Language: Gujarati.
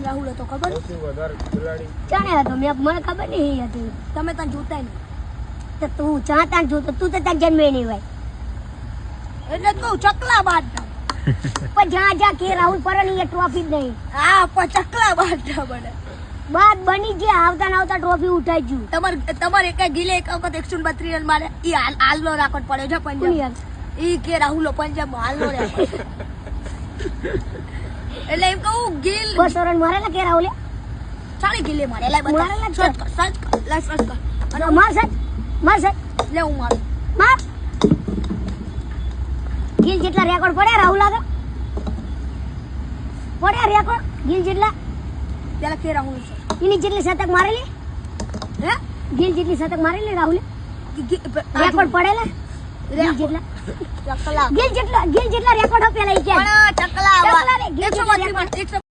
પણ રાહુલ હતો ખબર સૌથી વધારે ખેલાડી ચાણે હતો મને ખબર નહીં હતી તમે ત્યાં જોતા નહીં તો તું ચા તાન જોતો તું તો તાર જન્મે નહીં હોય એટલે કહું ચકલા બાંધતા પણ જ્યાં કે રાહુલ પર ની ટ્રોફી જ નહીં હા પણ ચકલા બાંધતા બને બાદ બની જે આવતા ને આવતા ટ્રોફી ઉઠાઈ ગયું તમારે એક ગિલે એક વખત 132 રન મારે ઈ હાલનો રેકોર્ડ પડ્યો છે પંજાબ ઈ કે રાહુલો પંજાબ હાલનો રેકોર્ડ એટલે એમ કહું ગિલ 200 રન મારેલા કે રાહુલે 40 ગિલે મારેલા બધા મારેલા સર્ચ કર અને માર સાહેબ લે હું મારું માર ગિલ જેટલા રેકોર્ડ પડ્યા રાહુલ આગળ પડ્યા રેકોર્ડ ગિલ જેટલા પેલા કે રાહુલ છે એની જેટલી શતક મારેલી હે ગિલ જેટલી શતક મારેલી રાહુલે રેકોર્ડ પડેલા ગિલ જેટલા ચકલા ગિલ જેટલા રેકોર્ડ પેલા ઈ કે પણ ચકલા ગિલ જેટલા